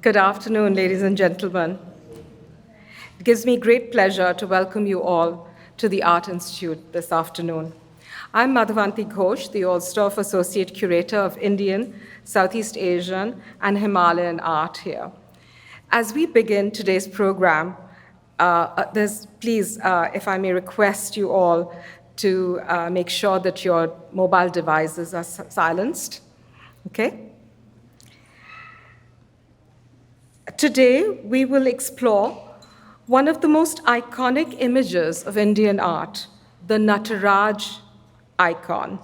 Good afternoon, ladies and gentlemen. It gives me great pleasure to welcome you all to the Art Institute this afternoon. I'm Madhavanti Ghosh, the Ohlsdorf Associate Curator of Indian, Southeast Asian, and Himalayan art here. As we begin today's program, please, if I may request you all to make sure that your mobile devices are silenced, okay? Today, we will explore one of the most iconic images of Indian art, the Nataraja icon,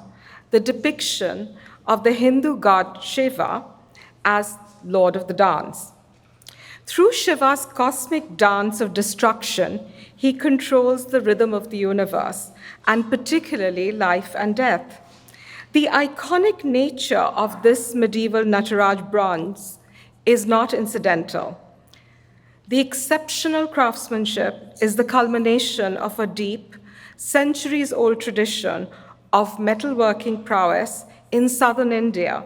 the depiction of the Hindu god Shiva as Lord of the Dance. Through Shiva's cosmic dance of destruction, he controls the rhythm of the universe, and particularly life and death. The iconic nature of this medieval Nataraj bronze is not incidental. The exceptional craftsmanship is the culmination of a deep, centuries-old tradition of metalworking prowess in southern India,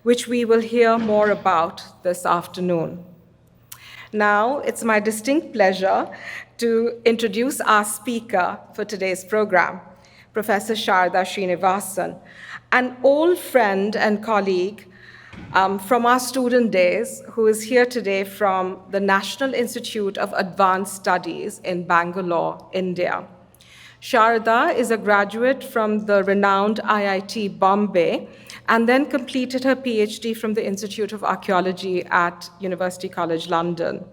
which we will hear more about this afternoon. Now, it's my distinct pleasure to introduce our speaker for today's program, Professor Sharada Srinivasan, an old friend and colleague from our student days, who is here today from the National Institute of Advanced Studies in Bengaluru, India. Sharada is a graduate from the renowned IIT Bombay and then completed her PhD from the Institute of Archaeology at University College London.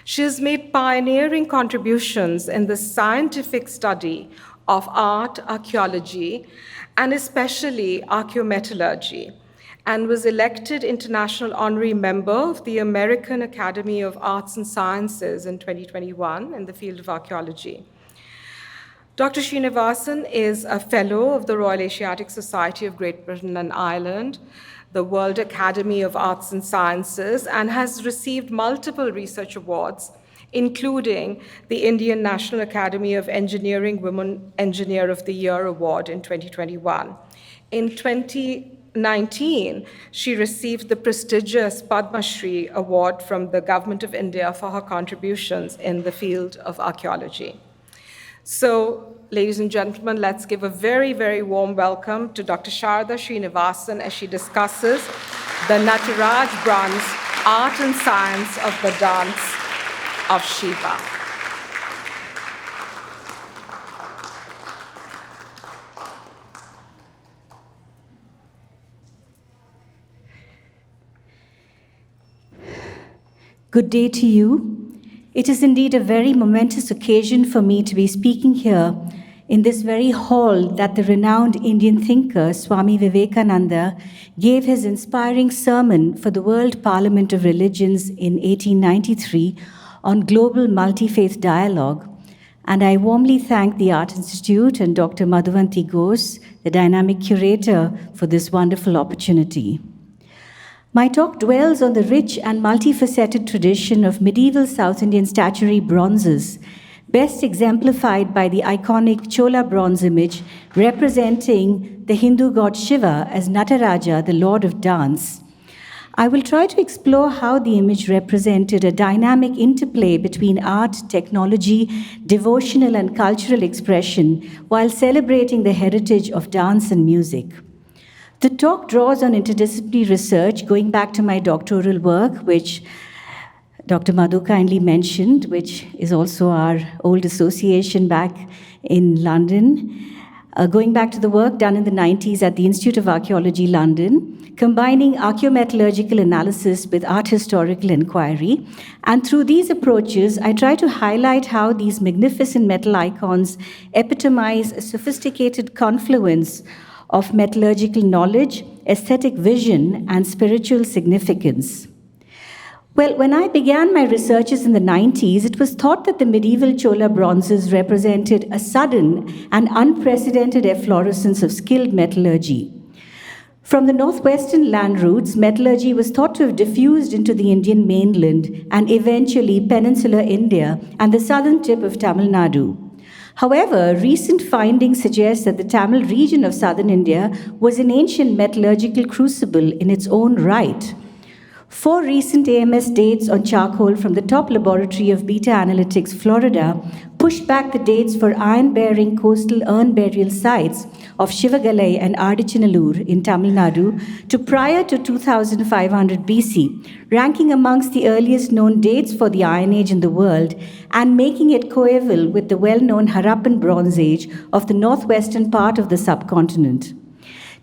She has made pioneering contributions in the scientific study of art, archaeology, and especially archaeometallurgy, and was elected International Honorary Member of the American Academy of Arts and Sciences in 2021 in the field of archaeology. Dr. Srinivasan is a Fellow of the Royal Asiatic Society of Great Britain and Ireland, the World Academy of Arts and Sciences, and has received multiple research awards, including the Indian National Academy of Engineering Women Engineer of the Year Award in 2021. In 2019, she received the prestigious Padma Shri Award from the Government of India for her contributions in the field of archaeology. So, ladies and gentlemen, let's give a very, very warm welcome to Dr. Sharada Srinivasan as she discusses the Nataraj bronze, art and science of the dance of Shiva. Good day to you. It is indeed a very momentous occasion for me to be speaking here in this very hall that the renowned Indian thinker Swami Vivekananda gave his inspiring sermon for the World Parliament of Religions in 1893 on global multi-faith dialogue. And I warmly thank the Art Institute and Dr. Madhavanti Ghosh, the dynamic curator, for this wonderful opportunity. My talk dwells on the rich and multifaceted tradition of medieval South Indian statuary bronzes, best exemplified by the iconic Chola bronze image representing the Hindu god Shiva as Nataraja, the Lord of Dance. I will try to explore how the image represented a dynamic interplay between art, technology, devotional and cultural expression while celebrating the heritage of dance and music. The talk draws on interdisciplinary research going back to my doctoral work, which Dr. Madhu kindly mentioned, which is also our old association back in London, going back to the work done in the 90s at the Institute of Archaeology, London, combining archaeometallurgical analysis with art historical inquiry. And through these approaches, I try to highlight how these magnificent metal icons epitomize a sophisticated confluence of metallurgical knowledge, aesthetic vision, and spiritual significance. Well, when I began my researches in the 90s, it was thought that the medieval Chola bronzes represented a sudden and unprecedented efflorescence of skilled metallurgy. From the northwestern land routes, metallurgy was thought to have diffused into the Indian mainland and eventually peninsular India and the southern tip of Tamil Nadu. However, recent findings suggest that the Tamil region of southern India was an ancient metallurgical crucible in its own right. 4 recent AMS dates on charcoal from the top laboratory of Beta Analytics, Florida, pushed back the dates for iron-bearing coastal urn burial sites of Shivagalai and Adichinallur in Tamil Nadu to prior to 2500 BC, ranking amongst the earliest known dates for the Iron Age in the world and making it coeval with the well-known Harappan Bronze Age of the northwestern part of the subcontinent.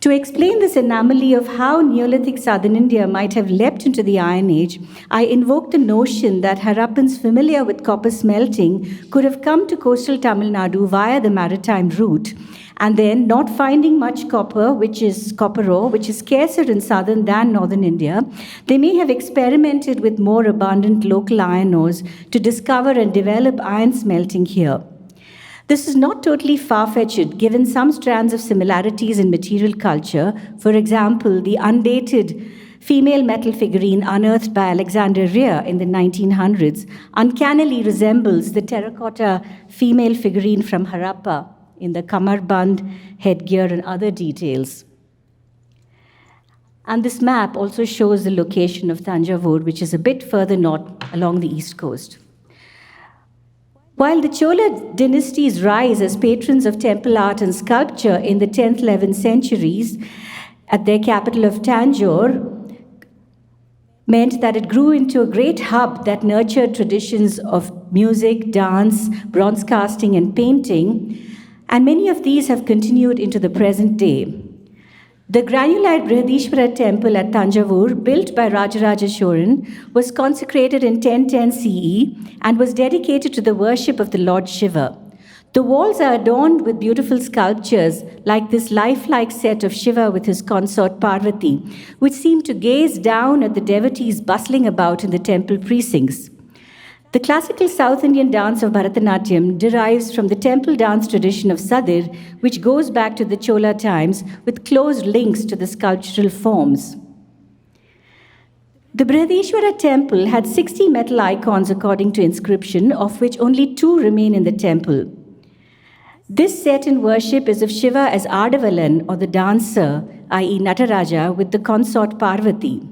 To explain this anomaly of how Neolithic southern India might have leapt into the Iron Age, I invoked the notion that Harappans familiar with copper smelting could have come to coastal Tamil Nadu via the maritime route, and then, not finding much copper, which is copper ore, which is scarcer in southern than northern India, they may have experimented with more abundant local iron ores to discover and develop iron smelting here. This is not totally far-fetched, given some strands of similarities in material culture. For example, the undated female metal figurine unearthed by Alexander Rea in the 1900s uncannily resembles the terracotta female figurine from Harappa in the kamarband, headgear, and other details. And this map also shows the location of Thanjavur, which is a bit further north along the east coast. While the Chola dynasty's rise as patrons of temple art and sculpture in the 10th, 11th centuries at their capital of Tanjore meant that it grew into a great hub that nurtured traditions of music, dance, bronze casting, and painting, and many of these have continued into the present day. The granulite Brihadishvara temple at Thanjavur, built by Rajaraja Cholan, was consecrated in 1010 CE and was dedicated to the worship of the Lord Shiva. The walls are adorned with beautiful sculptures like this lifelike set of Shiva with his consort Parvati, which seem to gaze down at the devotees bustling about in the temple precincts. The classical South Indian dance of Bharatanatyam derives from the temple dance tradition of Sadir, which goes back to the Chola times with close links to the sculptural forms. The Brihadishvara temple had 60 metal icons according to inscription, of which only 2 remain in the temple. This set in worship is of Shiva as Adavalan, or the dancer, i.e. Nataraja, with the consort Parvati.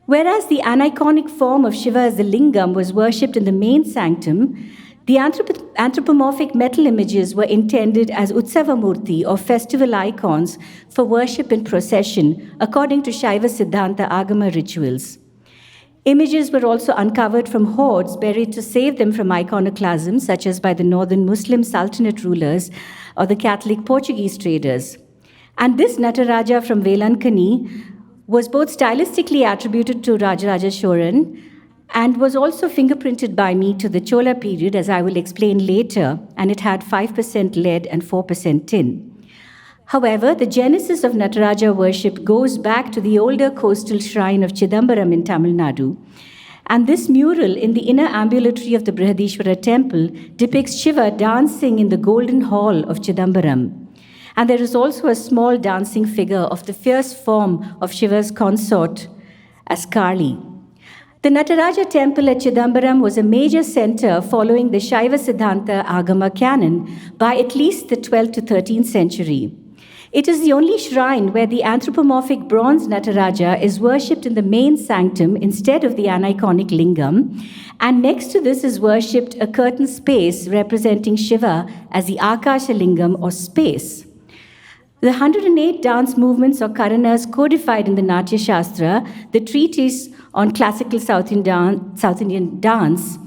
Whereas the aniconic form of Shiva as the lingam was worshipped in the main sanctum, the anthropomorphic metal images were intended as Utsavamurti, or festival icons, for worship in procession, according to Shaiva Siddhanta Agama rituals. Images were also uncovered from hoards buried to save them from iconoclasm, such as by the northern Muslim Sultanate rulers or the Catholic Portuguese traders. And this Nataraja from Velankani was both stylistically attributed to Rajaraja Cholan and was also fingerprinted by me to the Chola period, as I will explain later, and it had 5% lead and 4% tin. However, the genesis of Nataraja worship goes back to the older coastal shrine of Chidambaram in Tamil Nadu, and this mural in the inner ambulatory of the Brihadishvara temple depicts Shiva dancing in the golden hall of Chidambaram. And there is also a small dancing figure of the fierce form of Shiva's consort as Kali. The Nataraja temple at Chidambaram was a major center following the Shaiva Siddhanta Agama canon by at least the 12th to 13th century. It is the only shrine where the anthropomorphic bronze Nataraja is worshipped in the main sanctum instead of the aniconic lingam, and next to this is worshipped a curtain space representing Shiva as the Akasha lingam or space. The 108 dance movements or karanas codified in the Natya Shastra, the treatise on classical South Indian dance,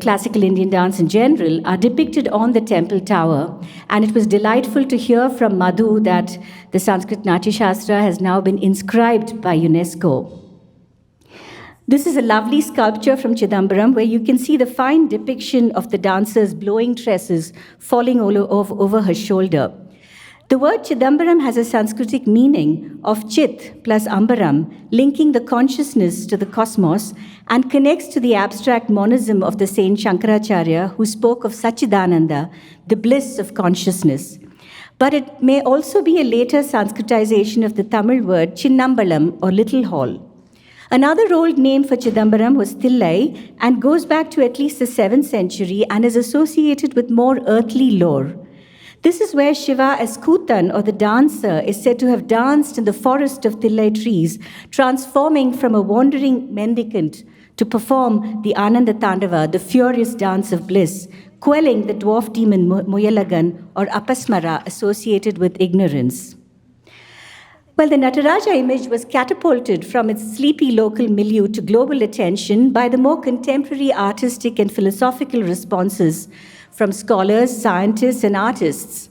classical Indian dance in general, are depicted on the temple tower. And it was delightful to hear from Madhu that the Sanskrit Natya Shastra has now been inscribed by UNESCO. This is a lovely sculpture from Chidambaram where you can see the fine depiction of the dancer's blowing tresses falling over her shoulder. The word Chidambaram has a Sanskritic meaning of Chit plus Ambaram, linking the consciousness to the cosmos, and connects to the abstract monism of the saint Shankaracharya, who spoke of Sachidananda, the bliss of consciousness. But it may also be a later Sanskritization of the Tamil word Chinnambalam, or little hall. Another old name for Chidambaram was Thillai, and goes back to at least the 7th century and is associated with more earthly lore. This is where Shiva as Kutan, or the dancer, is said to have danced in the forest of Thillai trees, transforming from a wandering mendicant to perform the Ananda Tandava, the furious dance of bliss, quelling the dwarf demon Muyalagan or Apasmara associated with ignorance. Well, the Nataraja image was catapulted from its sleepy local milieu to global attention by the more contemporary artistic and philosophical responses from scholars, scientists, and artists.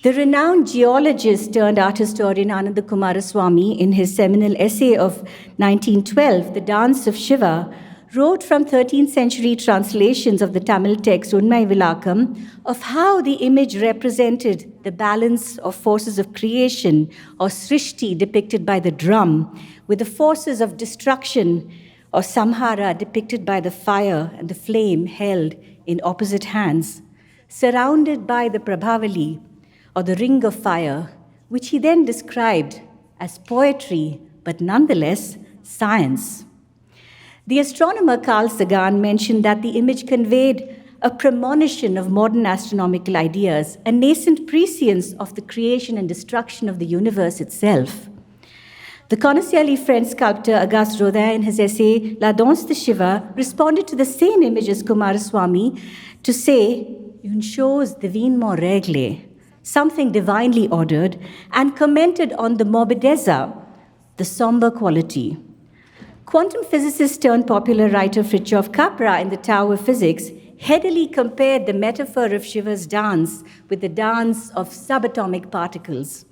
The renowned geologist turned art historian Ananda Kumaraswamy, in his seminal essay of 1912, The Dance of Shiva, wrote from 13th century translations of the Tamil text Unmai Vilakam of how the image represented the balance of forces of creation, or Srishti, depicted by the drum, with the forces of destruction, or Samhara, depicted by the fire and the flame held in opposite hands, surrounded by the Prabhavali, or the ring of fire, which he then described as poetry, but nonetheless science. The astronomer Carl Sagan mentioned that the image conveyed a premonition of modern astronomical ideas, a nascent prescience of the creation and destruction of the universe itself. The connoisseurly French sculptor Auguste Rodin, in his essay La Danse de Shiva, responded to the same image as Kumaraswamy to say, une chose divinement réglée, something divinely ordered, and commented on the morbidezza, the somber quality. Quantum physicist turned popular writer Fritjof Capra, in The Tao of Physics, headily compared the metaphor of Shiva's dance with the dance of subatomic particles.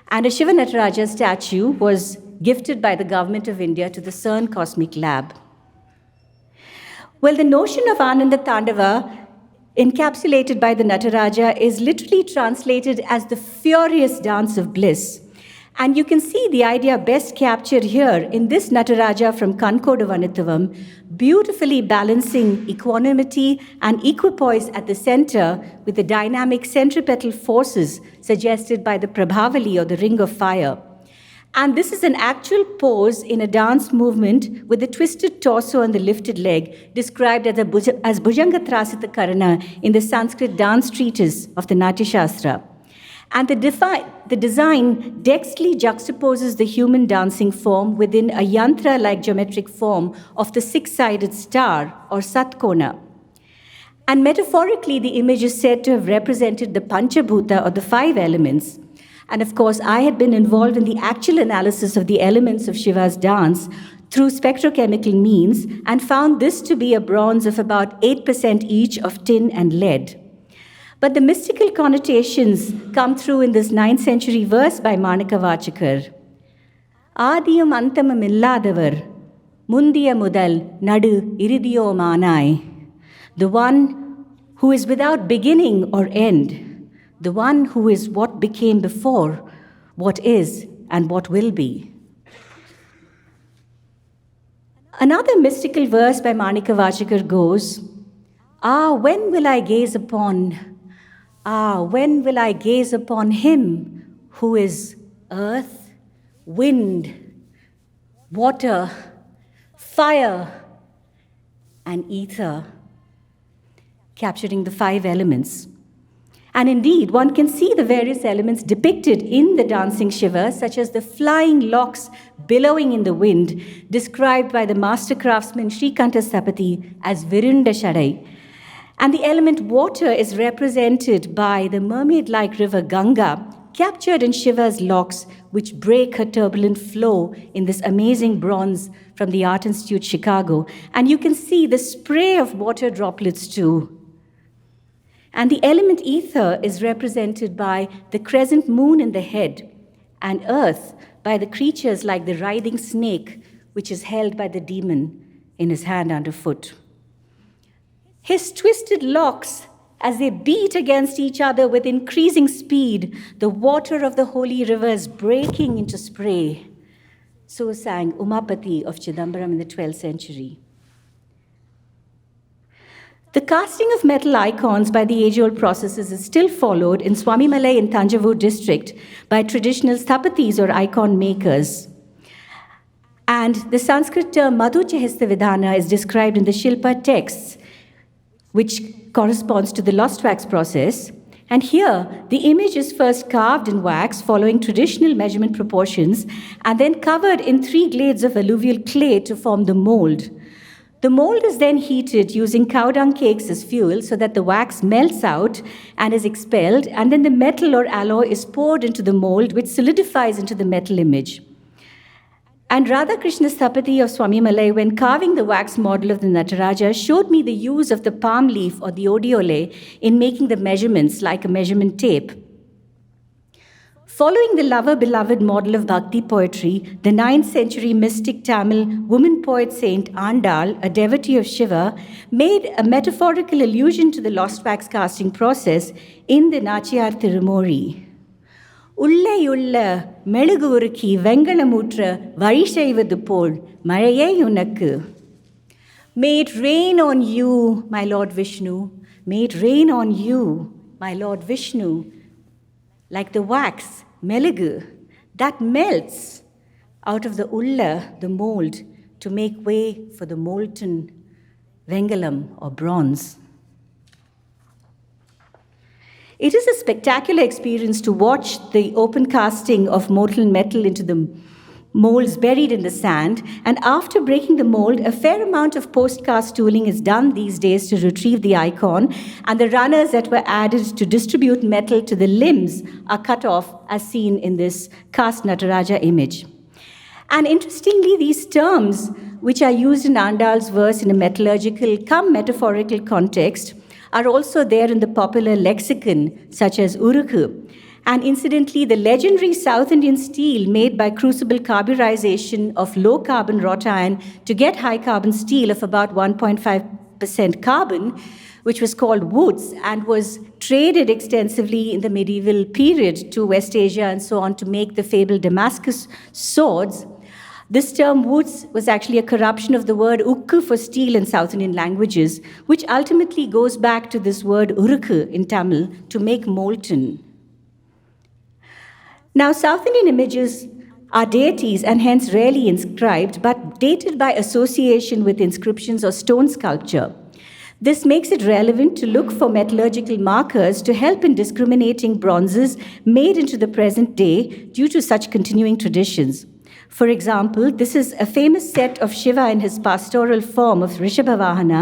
And a Shiva Nataraja statue was gifted by the Government of India to the CERN Cosmic Lab. Well, the notion of Ananda Tandava, encapsulated by the Nataraja, is literally translated as the furious dance of bliss. And you can see the idea best captured here in this Nataraja from Kankoda Vanithavam, beautifully balancing equanimity and equipoise at the center with the dynamic centripetal forces suggested by the Prabhavali, or the ring of fire. And this is an actual pose in a dance movement with the twisted torso and the lifted leg, described as Bhujanga Trasita Karana in the Sanskrit dance treatise of the Natya Shastra. And the design dexterously juxtaposes the human dancing form within a yantra-like geometric form of the six-sided star, or Satkona. And metaphorically, the image is said to have represented the Panchabhuta, or the five elements. And of course, I had been involved in the actual analysis of the elements of Shiva's dance through spectrochemical means, and found this to be a bronze of about 8% each of tin and lead. But the mystical connotations come through in this 9th century verse by Manaka Vachakar. Adiyum antamam illadavar, mundiya mudal nadu iridiyo manai. The one who is without beginning or end, the one who is what became before, what is and what will be. Another mystical verse by Manika Vachakar goes, when will I gaze upon him who is earth, wind, water, fire, and ether, capturing the five elements. And indeed, one can see the various elements depicted in the dancing Shiva, such as the flying locks billowing in the wind, described by the master craftsman Srikanta Sapati as Virunda Shadai. And the element water is represented by the mermaid-like river Ganga, captured in Shiva's locks, which break her turbulent flow in this amazing bronze from the Art Institute, Chicago. And you can see the spray of water droplets too. And the element ether is represented by the crescent moon in the head, and earth by the creatures like the writhing snake, which is held by the demon in his hand underfoot. His twisted locks, as they beat against each other with increasing speed, the water of the holy rivers breaking into spray. So sang Umapati of Chidambaram in the 12th century. The casting of metal icons by the age-old processes is still followed in Swamimalai in Thanjavur district by traditional sthapatis, or icon makers. And the Sanskrit term Madhu Chahista Vidhana is described in the Shilpa texts, which corresponds to the lost wax process, And here, the image is first carved in wax following traditional measurement proportions and then covered in 3 glades of alluvial clay to form the mold. The mold is then heated using cow dung cakes as fuel so that the wax melts out and is expelled, and then the metal or alloy is poured into the mold, which solidifies into the metal image. And Radhakrishna Sthapati of Swami Malai, when carving the wax model of the Nataraja, showed me the use of the palm leaf or the odiole in making the measurements like a measurement tape. Following the lover-beloved model of Bhakti poetry, the 9th century mystic Tamil woman poet saint Andal, a devotee of Shiva, made a metaphorical allusion to the lost wax casting process in the Nachiyar Tirumori. உள்ளையுள்ள மெழுகு உருக்கி வெங்கலமூற்ற வழி செய்வது போல் மழையே உனக்கு. May it rain on you, my Lord Vishnu. May it rain on you, my Lord Vishnu, like the wax, meligu, that melts out of the ulla, the mold, to make way for the molten vengalam or bronze. It is a spectacular experience to watch the open casting of molten metal into the molds buried in the sand, and after breaking the mold, a fair amount of post-cast tooling is done these days to retrieve the icon, and the runners that were added to distribute metal to the limbs are cut off, as seen in this cast Nataraja image. And interestingly, these terms, which are used in Andal's verse in a metallurgical come metaphorical context, are also there in the popular lexicon, such as urukku. And incidentally, the legendary South Indian steel made by crucible carburization of low-carbon wrought iron to get high-carbon steel of about 1.5% carbon, which was called woods and was traded extensively in the medieval period to West Asia and so on to make the fabled Damascus swords. This term woods was actually a corruption of the word ukku for steel in South Indian languages, which ultimately goes back to this word urukku in Tamil, to make molten. Now, South Indian images are deities and hence rarely inscribed, but dated by association with inscriptions or stone sculpture. This makes it relevant to look for metallurgical markers to help in discriminating bronzes made into the present day due to such continuing traditions. For example, this is a famous set of Shiva in his pastoral form of Rishabhavahana,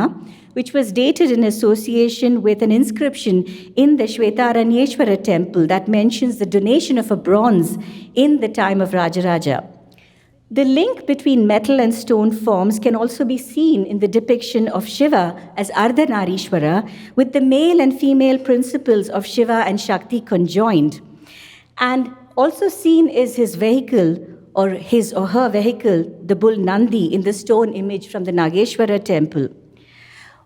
which was dated in association with an inscription in the Shvetaranyeshwara temple that mentions the donation of a bronze in the time of Rajaraja. The link between metal and stone forms can also be seen in the depiction of Shiva as Ardhanarishwara, with the male and female principles of Shiva and Shakti conjoined. And also seen is his vehicle, or his or her vehicle, the bull Nandi, in the stone image from the Nageshwara temple.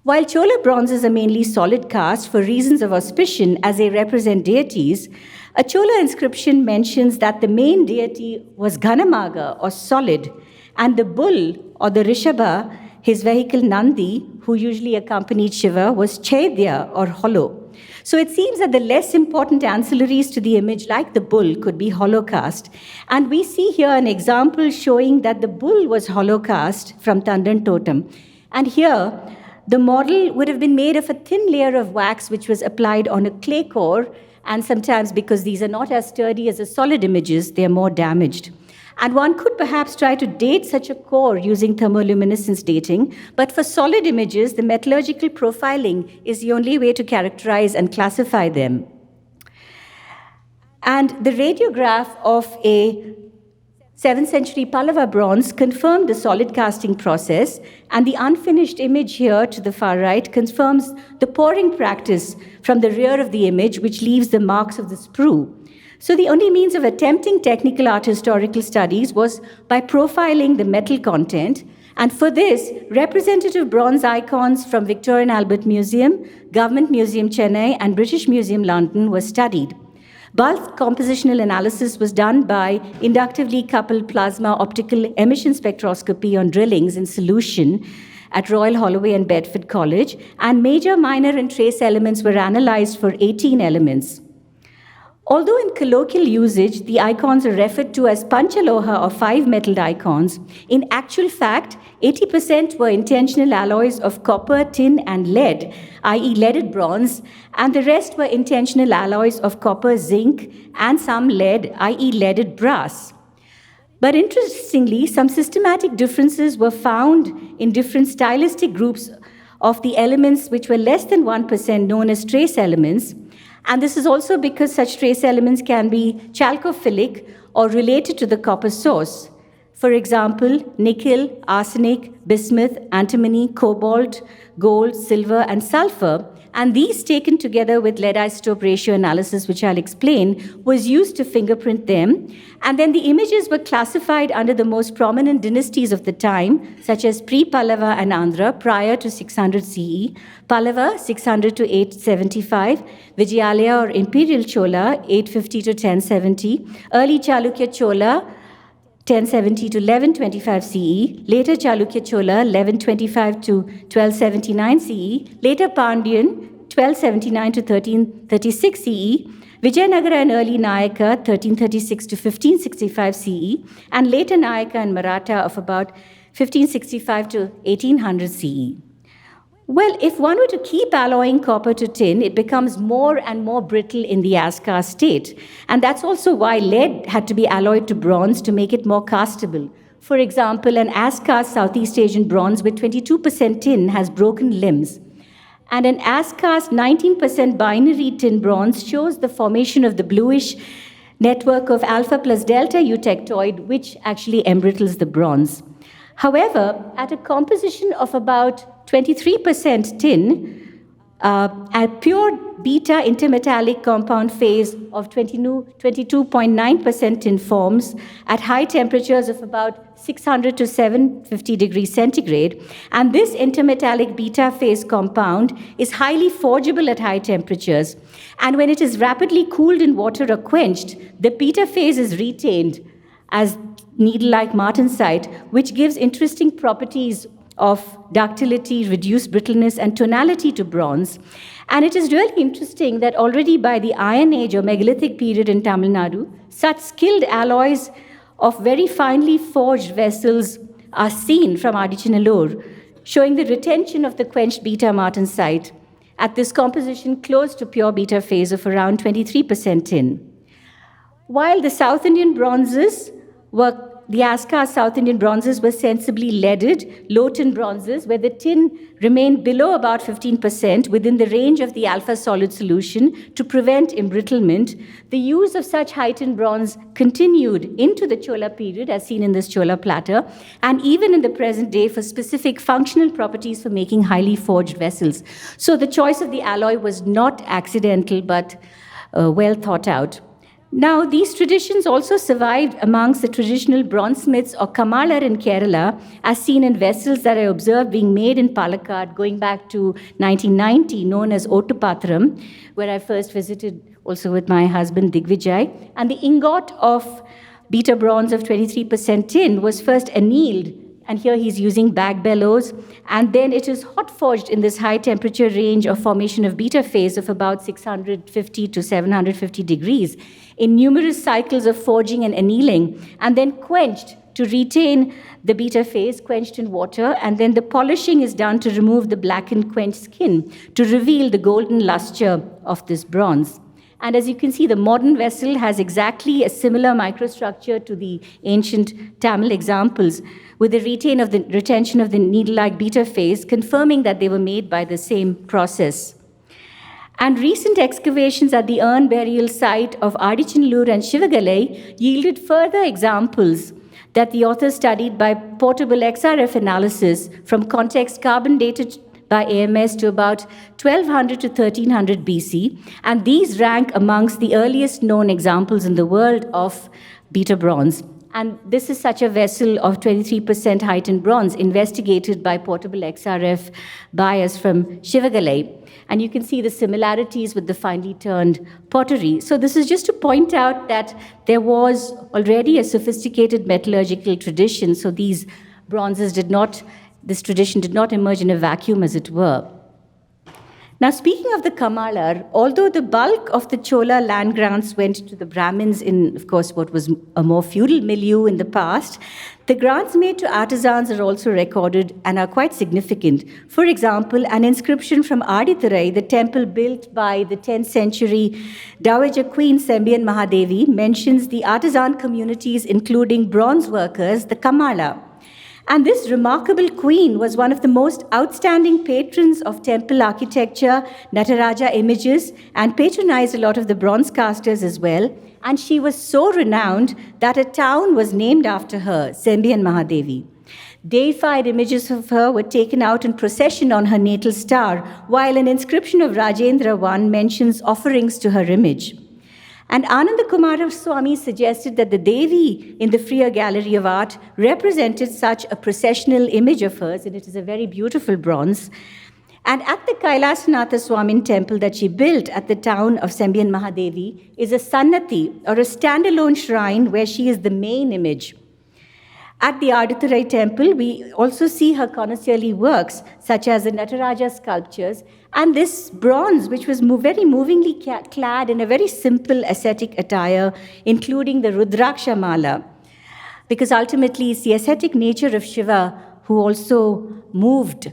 While Chola bronzes are mainly solid cast for reasons of auspicion as they represent deities, a Chola inscription mentions that the main deity was Ghanamaga, or solid, and the bull, or the Rishabha, his vehicle Nandi, who usually accompanied Shiva, was Chaitya, or hollow. So it seems that the less important ancillaries to the image, like the bull, could be hollow cast. And we see here an example showing that the bull was hollow cast from Tandan Totem. And here, the model would have been made of a thin layer of wax which was applied on a clay core, and sometimes, because these are not as sturdy as the solid images, they are more damaged. And one could perhaps try to date such a core using thermoluminescence dating, but for solid images, the metallurgical profiling is the only way to characterize and classify them. And the radiograph of a 7th century Pallava bronze confirmed the solid casting process, and the unfinished image here to the far right confirms the pouring practice from the rear of the image, which leaves the marks of the sprue. So the only means of attempting technical art historical studies was by profiling the metal content, and for this, representative bronze icons from Victoria and Albert Museum, Government Museum Chennai, and British Museum London were studied. Bulk compositional analysis was done by inductively coupled plasma optical emission spectroscopy on drillings in solution at Royal Holloway and Bedford College, and major, minor, and trace elements were analyzed for 18 elements. Although in colloquial usage, the icons are referred to as panchaloha or five-metalled icons, in actual fact, 80% were intentional alloys of copper, tin, and lead, i.e. leaded bronze, and the rest were intentional alloys of copper, zinc, and some lead, i.e. leaded brass. But interestingly, some systematic differences were found in different stylistic groups of the elements which were less than 1% known as trace elements. And this is also because such trace elements can be chalcophilic or related to the copper source. For example, nickel, arsenic, bismuth, antimony, cobalt, gold, silver, and sulfur. And these, taken together with lead isotope ratio analysis, which I'll explain, was used to fingerprint them. And then the images were classified under the most prominent dynasties of the time, such as pre-Pallava and Andhra, prior to 600 CE, Pallava 600 to 875, Vijayalaya or Imperial Chola 850 to 1070, early Chalukya Chola 1070 to 1125 CE, later Chalukya Chola 1125 to 1279 CE, later Pandyan 1279 to 1336 CE, Vijayanagara and early Nayaka 1336 to 1565 CE, and later Nayaka and Maratha of about 1565 to 1800 CE. Well, if one were to keep alloying copper to tin, it becomes more and more brittle in the as-cast state. And that's also why lead had to be alloyed to bronze to make it more castable. For example, an as-cast Southeast Asian bronze with 22% tin has broken limbs. And an as-cast 19% binary tin bronze shows the formation of the bluish network of alpha plus delta eutectoid, which actually embrittles the bronze. However, at a composition of about 23% tin, a pure beta intermetallic compound phase of 22.9% tin forms at high temperatures of about 600 to 750 degrees centigrade. And this intermetallic beta phase compound is highly forgeable at high temperatures. And when it is rapidly cooled in water or quenched, the beta phase is retained as needle-like martensite, which gives interesting properties of ductility, reduced brittleness, and tonality to bronze. And it is really interesting that already by the Iron Age or megalithic period in Tamil Nadu, such skilled alloys of very finely forged vessels are seen from Adichanallur, showing the retention of the quenched beta martensite at this composition close to pure beta phase of around 23% tin. While the South Indian bronzes were the as-cast South Indian bronzes were sensibly leaded, low tin bronzes, where the tin remained below about 15% within the range of the alpha solid solution to prevent embrittlement. The use of such high tin bronze continued into the Chola period, as seen in this Chola platter, and even in the present day for specific functional properties for making highly forged vessels. So the choice of the alloy was not accidental, but well thought out. Now, these traditions also survived amongst the traditional bronzesmiths or kamalar in Kerala, as seen in vessels that I observed being made in Palakkad going back to 1990, known as Ottupatram, where I first visited also with my husband Digvijay. And the ingot of beta bronze of 23% tin was first annealed, and here he's using bag bellows, and then it is hot forged in this high temperature range of formation of beta phase of about 650 to 750 degrees in numerous cycles of forging and annealing, and then quenched to retain the beta phase, quenched in water, and then the polishing is done to remove the blackened quenched skin to reveal the golden luster of this bronze. And as you can see, the modern vessel has exactly a similar microstructure to the ancient Tamil examples, with the retention of the needle-like beta phase, confirming that they were made by the same process. And recent excavations at the urn burial site of Adichanallur and Shivagalai yielded further examples that the author studied by portable XRF analysis from context carbon dated by AMS to about 1200 to 1300 BC, and these rank amongst the earliest known examples in the world of beta bronze. And this is such a vessel of 23% height in bronze, investigated by portable XRF bias from Shivagalai. And you can see the similarities with the finely turned pottery. So this is just to point out that there was already a sophisticated metallurgical tradition. So these bronzes this tradition did not emerge in a vacuum, as it were. Now, speaking of the Kamalar, although the bulk of the Chola land grants went to the Brahmins in, of course, what was a more feudal milieu in the past, the grants made to artisans are also recorded and are quite significant. For example, an inscription from Adithurai, the temple built by the 10th century Dowager Queen Sembian Mahadevi, mentions the artisan communities, including bronze workers, the Kamala. And this remarkable queen was one of the most outstanding patrons of temple architecture, Nataraja images, and patronized a lot of the bronze casters as well. And she was so renowned that a town was named after her, Sembian Mahadevi. Deified images of her were taken out in procession on her natal star, while an inscription of Rajendra I mentions offerings to her image. And Ananda Kumara Swami suggested that the Devi in the Freer Gallery of Art represented such a processional image of hers, and it is a very beautiful bronze. And at the Kailasanatha Swamin temple that she built at the town of Sembian Mahadevi is a Sannati, or a standalone shrine where she is the main image. At the Adithurai temple, we also see her connoisseurly works, such as the Nataraja sculptures, and this bronze, which was very movingly clad in a very simple ascetic attire, including the Rudraksha Mala, because ultimately it's the ascetic nature of Shiva who also moved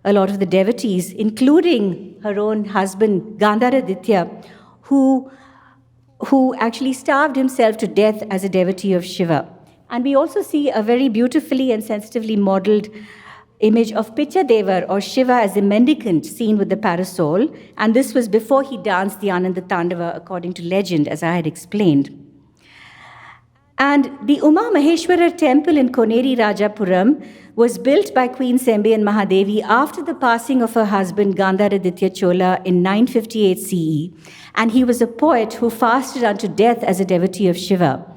a lot of the devotees, including her own husband, Gandharaditya, who actually starved himself to death as a devotee of Shiva. And we also see a very beautifully and sensitively modeled image of Pichadevar, or Shiva as a mendicant, seen with the parasol. And this was before he danced the Ananda Tandava, according to legend, as I had explained. And the Uma Maheshwara temple in Koneri Rajapuram was built by Queen Sembian Mahadevi after the passing of her husband Gandharaditya Chola in 958 CE. And he was a poet who fasted unto death as a devotee of Shiva.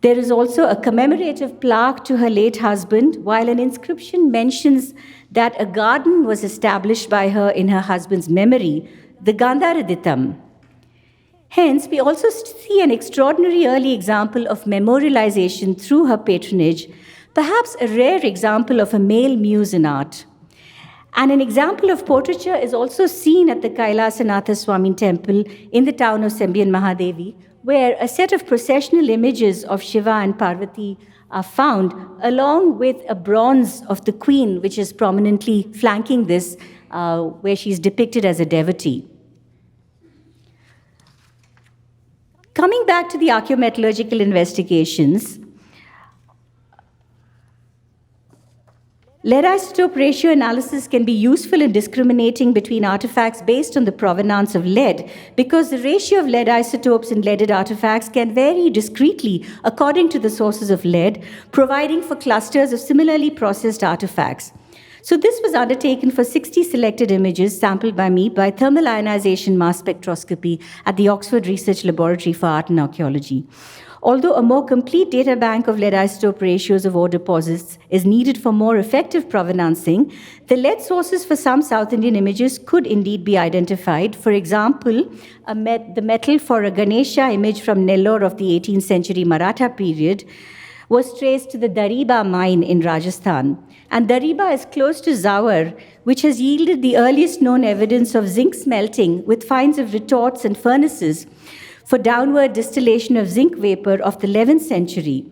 There is also a commemorative plaque to her late husband, while an inscription mentions that a garden was established by her in her husband's memory, the Gandharaditam. Hence, we also see an extraordinary early example of memorialization through her patronage, perhaps a rare example of a male muse in art. And an example of portraiture is also seen at the Kailasanatha Swamin temple in the town of Sembian Mahadevi, where a set of processional images of Shiva and Parvati are found, along with a bronze of the queen, which is prominently flanking this, where she's depicted as a devotee. Coming back to the archaeometallurgical investigations, lead isotope ratio analysis can be useful in discriminating between artifacts based on the provenance of lead, because the ratio of lead isotopes in leaded artifacts can vary discretely according to the sources of lead, providing for clusters of similarly processed artifacts. So this was undertaken for 60 selected images sampled by me by thermal ionization mass spectroscopy at the Oxford Research Laboratory for Art and Archaeology. Although a more complete data bank of lead isotope ratios of ore deposits is needed for more effective provenancing, the lead sources for some South Indian images could indeed be identified. For example, the metal for a Ganesha image from Nellore of the 18th century Maratha period was traced to the Dariba mine in Rajasthan. And Dariba is close to Zawar, which has yielded the earliest known evidence of zinc smelting with finds of retorts and furnaces for downward distillation of zinc vapor of the 11th century.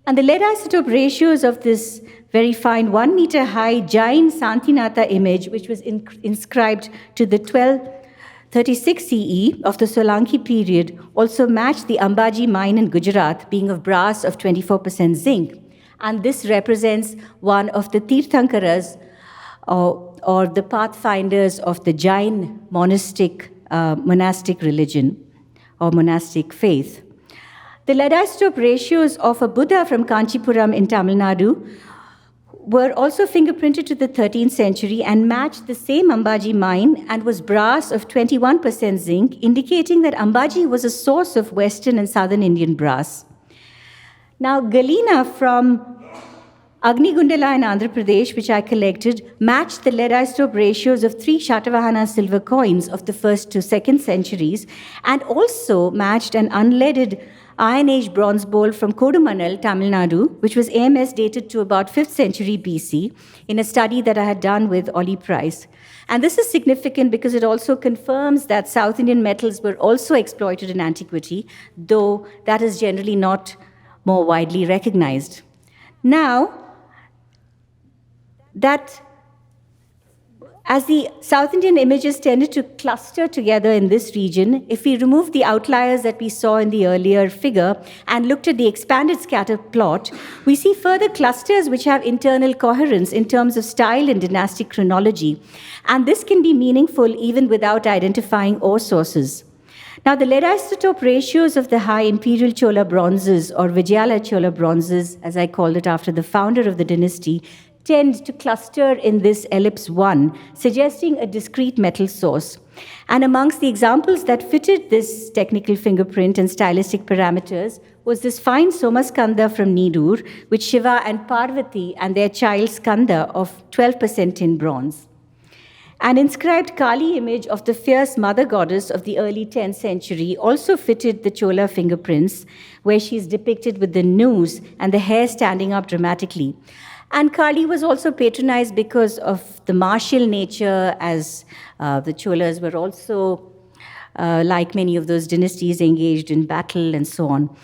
And the lead isotope ratios of this very fine 1 meter high Jain Santinatha image, which was inscribed to the 1236 CE of the Solanki period, also matched the Ambaji mine in Gujarat, being of brass of 24% zinc. And this represents one of the Tirthankaras, or the pathfinders of the Jain monastic religion, or monastic faith. The lead isotope ratios of a Buddha from Kanchipuram in Tamil Nadu were also fingerprinted to the 13th century and matched the same Ambaji mine, and was brass of 21% zinc, indicating that Ambaji was a source of Western and Southern Indian brass. Now, Galena from Agni-Gundala in Andhra Pradesh, which I collected, matched the lead isotope ratios of 3 Shatavahana silver coins of the 1st to 2nd centuries, and also matched an unleaded Iron Age bronze bowl from Kodumanal, Tamil Nadu, which was AMS dated to about 5th century BC in a study that I had done with Ollie Price. And this is significant because it also confirms that South Indian metals were also exploited in antiquity, though that is generally not more widely recognized. Now, that as the South Indian images tended to cluster together in this region, if we remove the outliers that we saw in the earlier figure and looked at the expanded scatter plot, we see further clusters which have internal coherence in terms of style and dynastic chronology. And this can be meaningful even without identifying ore sources. Now, the lead isotope ratios of the high imperial Chola bronzes, or Vijayala Chola bronzes, as I called it after the founder of the dynasty, tend to cluster in this ellipse 1, suggesting a discrete metal source. And amongst the examples that fitted this technical fingerprint and stylistic parameters was this fine Somaskanda from Nidur, with Shiva and Parvati and their child Skanda of 12% tin bronze. An inscribed Kali image of the fierce mother goddess of the early 10th century also fitted the Chola fingerprints, where she is depicted with the noose and the hair standing up dramatically. And Kali was also patronized because of the martial nature, as the Cholas were also, like many of those dynasties, engaged in battle and so on.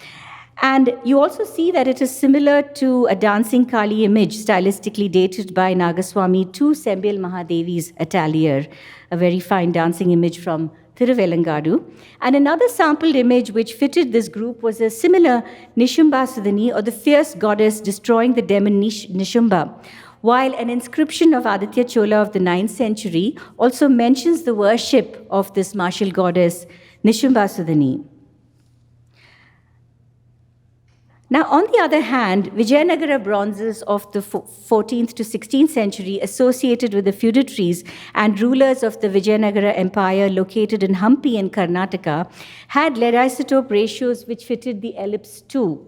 And you also see that it is similar to a dancing Kali image, stylistically dated by Nagaswamy to Sembil Mahadevi's atelier, a very fine dancing image from Thiruvelangadu. And another sampled image which fitted this group was a similar Nishumba Sudhani, or the fierce goddess destroying the demon Nishumba, while an inscription of Aditya Chola of the 9th century also mentions the worship of this martial goddess, Nishumba Sudhani. Now, on the other hand, Vijayanagara bronzes of the 14th to 16th century associated with the feudatories and rulers of the Vijayanagara Empire located in Hampi in Karnataka had lead isotope ratios which fitted the ellipse 2.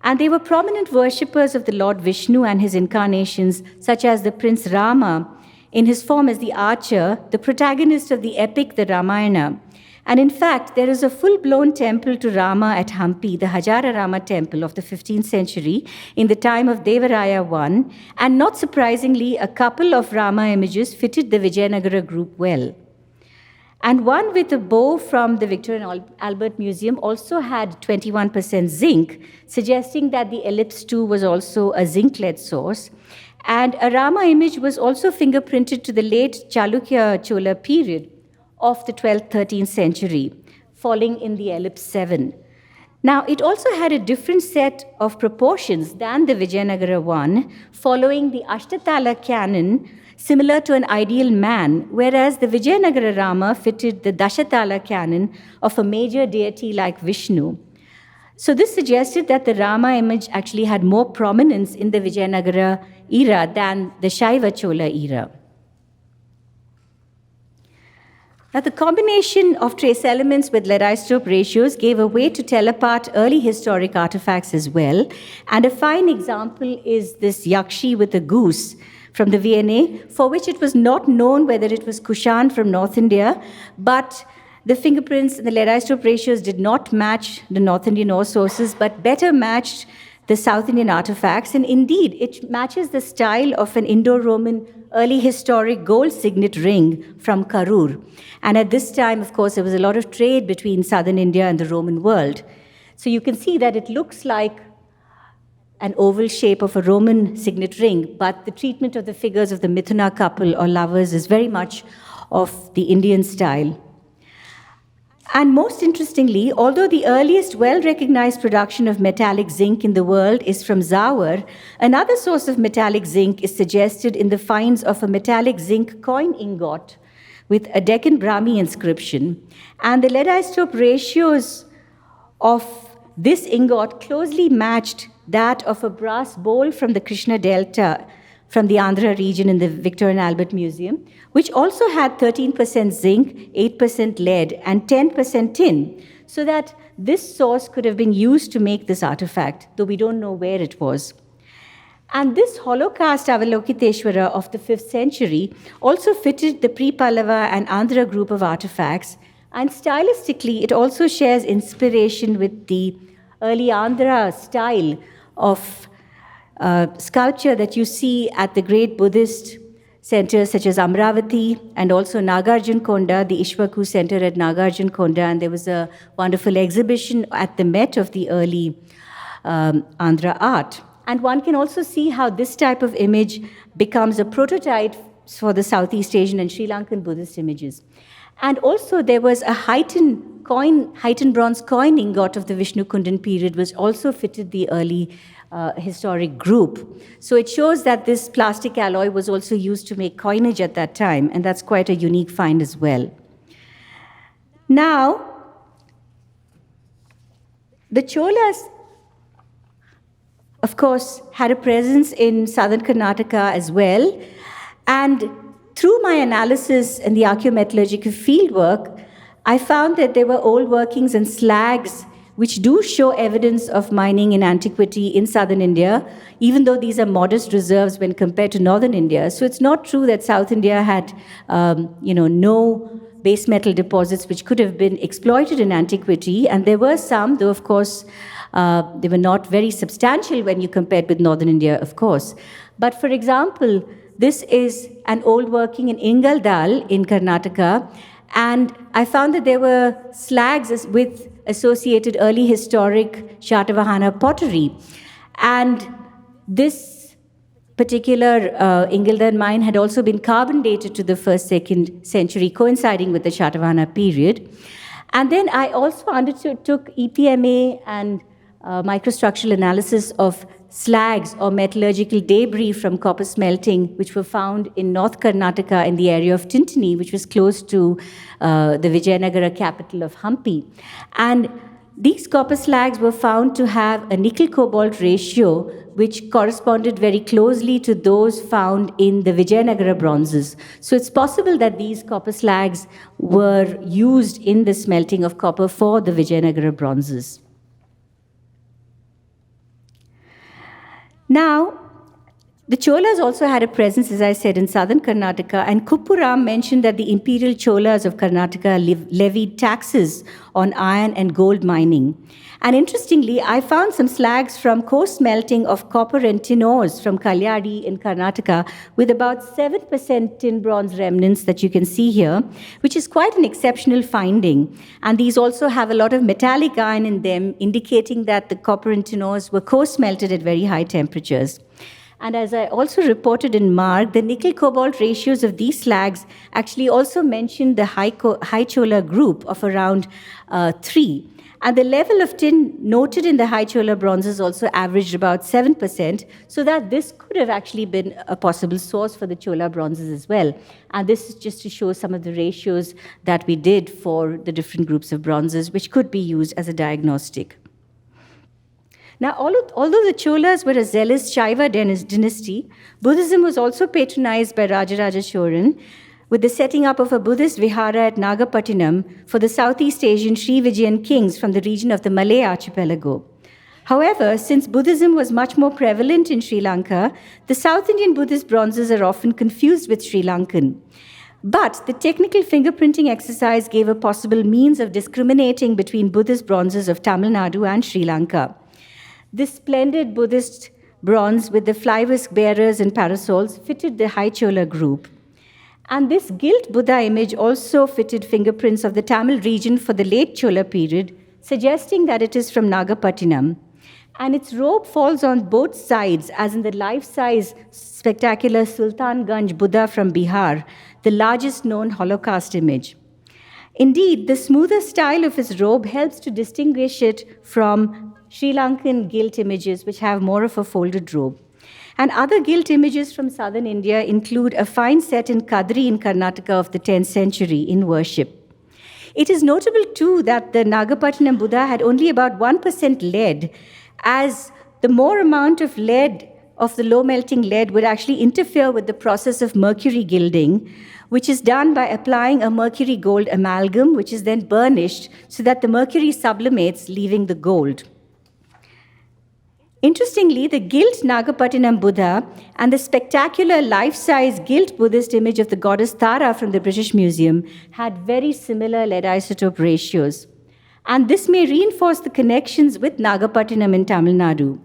And they were prominent worshippers of the Lord Vishnu and his incarnations, such as the Prince Rama, in his form as the archer, the protagonist of the epic, the Ramayana. And in fact, there is a full-blown temple to Rama at Hampi, the Hajara Rama temple of the 15th century, in the time of Devaraya I, and not surprisingly, a couple of Rama images fitted the Vijayanagara group well. And one with a bow from the Victor and Albert Museum also had 21% zinc, suggesting that the ellipse 2 was also a zinc-lead source. And a Rama image was also fingerprinted to the late Chalukya Chola period of the 12th, 13th century, falling in the ellipse 7. Now, it also had a different set of proportions than the Vijayanagara one, following the Ashtatala canon, similar to an ideal man, whereas the Vijayanagara Rama fitted the Dashatala canon of a major deity like Vishnu. So this suggested that the Rama image actually had more prominence in the Vijayanagara era than the Shaiva Chola era. Now, the combination of trace elements with lead isotope ratios gave a way to tell apart early historic artifacts as well. And a fine example is this yakshi with a goose from the V&A, for which it was not known whether it was Kushan from North India, but the fingerprints and the lead isotope ratios did not match the North Indian ore sources, but better matched the South Indian artifacts. And indeed, it matches the style of an Indo-Roman early historic gold signet ring from Karur. And at this time, of course, there was a lot of trade between southern India and the Roman world. So you can see that it looks like an oval shape of a Roman signet ring, but the treatment of the figures of the Mithuna couple or lovers is very much of the Indian style. And most interestingly, although the earliest well-recognized production of metallic zinc in the world is from Zawar, another source of metallic zinc is suggested in the finds of a metallic zinc coin ingot with a Deccan Brahmi inscription. And the lead isotope ratios of this ingot closely matched that of a brass bowl from the Krishna Delta from the Andhra region in the Victor and Albert Museum, which also had 13% zinc, 8% lead, and 10% tin, so that this source could have been used to make this artifact, though we don't know where it was. And this hollow cast Avalokiteshvara of the 5th century also fitted the pre-Pallava and Andhra group of artifacts, And stylistically, it also shares inspiration with the early Andhra style of sculpture that you see at the great Buddhist centers such as Amravati and also Nagarjuna-konda, the Ishwaku Center at Nagarjuna-konda. And there was a wonderful exhibition at the Met of the early Andhra art. And one can also see how this type of image becomes a prototype for the Southeast Asian and Sri Lankan Buddhist images. And also there was a heightened bronze coining got of the Vishnu Kundan period, which also fitted the early historic group. So it shows that this plastic alloy was also used to make coinage at that time, and that's quite a unique find as well. Now, the Cholas, of course, had a presence in southern Karnataka as well, and through my analysis and the archaeometallurgical fieldwork, I found that there were old workings and slags which do show evidence of mining in antiquity in southern India, even though these are modest reserves when compared to northern India. So it's not true that South India had, no base metal deposits which could have been exploited in antiquity, and there were some, though of course they were not very substantial when you compared with northern India, of course. But for example, this is an old working in Ingaldal in Karnataka, and I found that there were slags with associated early historic Shatavahana pottery. And this particular Ingaldal mine had also been carbon dated to the 1st, 2nd century, coinciding with the Shatavahana period. And then I also undertook EPMA and microstructural analysis of slags or metallurgical debris from copper smelting, which were found in North Karnataka in the area of Tintini, which was close to the Vijayanagara capital of Hampi. And these copper slags were found to have a nickel-cobalt ratio, which corresponded very closely to those found in the Vijayanagara bronzes. So it's possible that these copper slags were used in the smelting of copper for the Vijayanagara bronzes. Now, the Cholas also had a presence, as I said, in southern Karnataka, and Kuppuram mentioned that the imperial Cholas of Karnataka levied taxes on iron and gold mining. And interestingly, I found some slags from coarse smelting of copper and tin ores from Kalyadi in Karnataka with about 7% tin bronze remnants that you can see here, which is quite an exceptional finding. And these also have a lot of metallic iron in them, indicating that the copper and tin ores were coarse smelted at very high temperatures. And as I also reported in Marg, the nickel-cobalt ratios of these slags actually also mentioned the high Chola group of around 3. And the level of tin noted in the high Chola bronzes also averaged about 7%, so that this could have actually been a possible source for the Chola bronzes as well. And this is just to show some of the ratios that we did for the different groups of bronzes, which could be used as a diagnostic. Now, although the Cholas were a zealous Shiva dynasty, Buddhism was also patronized by Rajaraja Cholan, with the setting up of a Buddhist vihara at Nagapattinam for the Southeast Asian Sri Vijayan kings from the region of the Malay archipelago. However, since Buddhism was much more prevalent in Sri Lanka, the South Indian Buddhist bronzes are often confused with Sri Lankan. But the technical fingerprinting exercise gave a possible means of discriminating between Buddhist bronzes of Tamil Nadu and Sri Lanka. This splendid Buddhist bronze with the fly whisk bearers and parasols fitted the high Chola group. And this gilt Buddha image also fitted fingerprints of the Tamil region for the late Chola period, suggesting that it is from Nagapattinam. And its robe falls on both sides, as in the life-size spectacular Sultanganj Buddha from Bihar, the largest known Holocaust image. Indeed, the smoother style of his robe helps to distinguish it from Sri Lankan gilt images, which have more of a folded robe. And other gilt images from southern India include a fine set in Kadri in Karnataka of the 10th century in worship. It is notable, too, that the Nagapattinam Buddha had only about 1% lead, as the more amount of lead, of the low-melting lead, would actually interfere with the process of mercury gilding, which is done by applying a mercury gold amalgam, which is then burnished so that the mercury sublimates, leaving the gold. Interestingly, the gilt Nagapattinam Buddha and the spectacular life-size gilt Buddhist image of the goddess Tara from the British Museum had very similar lead isotope ratios. And this may reinforce the connections with Nagapattinam in Tamil Nadu.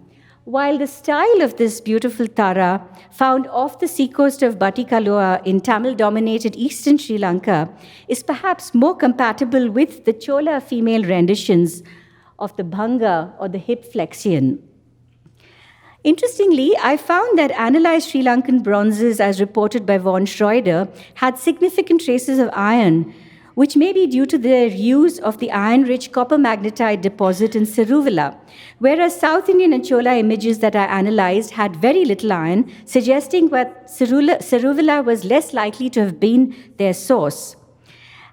While the style of this beautiful Tara, found off the seacoast of Batticaloa in Tamil-dominated eastern Sri Lanka, is perhaps more compatible with the Chola female renditions of the Bhanga or the hip flexion. Interestingly, I found that analyzed Sri Lankan bronzes, as reported by von Schroeder, had significant traces of iron, which may be due to their use of the iron-rich copper magnetite deposit in Siruvilla, whereas South Indian and Chola images that I analyzed had very little iron, suggesting that Siruvilla was less likely to have been their source.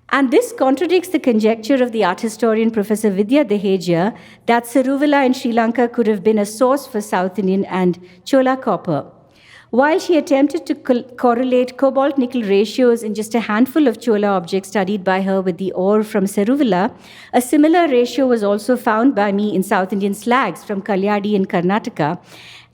And this contradicts the conjecture of the art historian Professor Vidya Deheja that Siruvilla in Sri Lanka could have been a source for South Indian and Chola copper. While she attempted to correlate cobalt-nickel ratios in just a handful of Chola objects studied by her with the ore from Siruvilla, a similar ratio was also found by me in South Indian slags from Kalyadi in Karnataka,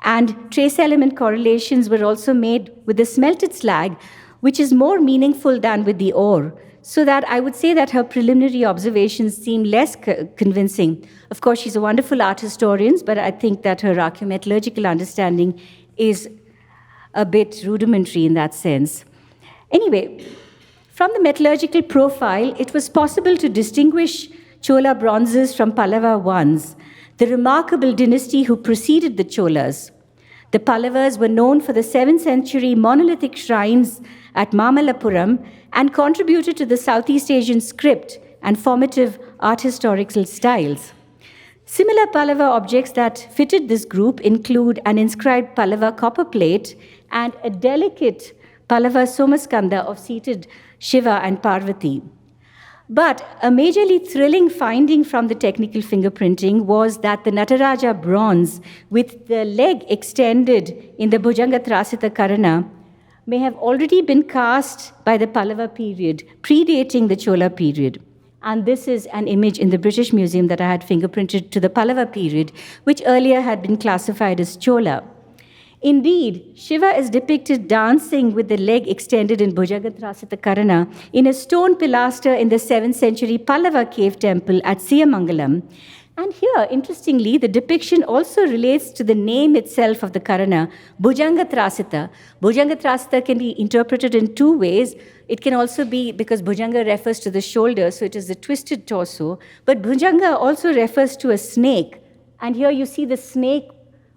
and trace element correlations were also made with the smelted slag, which is more meaningful than with the ore. So that I would say that her preliminary observations seem less convincing. Of course, she's a wonderful art historian, but I think that her archaeometallurgical understanding is a bit rudimentary in that sense. Anyway, from the metallurgical profile, it was possible to distinguish Chola bronzes from Pallava ones, the remarkable dynasty who preceded the Cholas. The Pallavas were known for the 7th century monolithic shrines at Mamallapuram and contributed to the Southeast Asian script and formative art historical styles. Similar Pallava objects that fitted this group include an inscribed Pallava copper plate and a delicate Pallava Somaskanda of seated Shiva and Parvati. But a majorly thrilling finding from the technical fingerprinting was that the Nataraja bronze, with the leg extended in the Bhujanga Trasita Karana, may have already been cast by the Pallava period, predating the Chola period. And this is an image in the British Museum that I had fingerprinted to the Pallava period, which earlier had been classified as Chola. Indeed, Shiva is depicted dancing with the leg extended in Bhujagantrasita Karana in a stone pilaster in the 7th century Pallava cave temple at Siyamangalam. And here, interestingly, the depiction also relates to the name itself of the Karana, Bhujangatrasita. Bhujangatrasita can be interpreted in two ways. It can also be because Bhujanga refers to the shoulder, so it is the twisted torso. But Bhujanga also refers to a snake. And here you see the snake,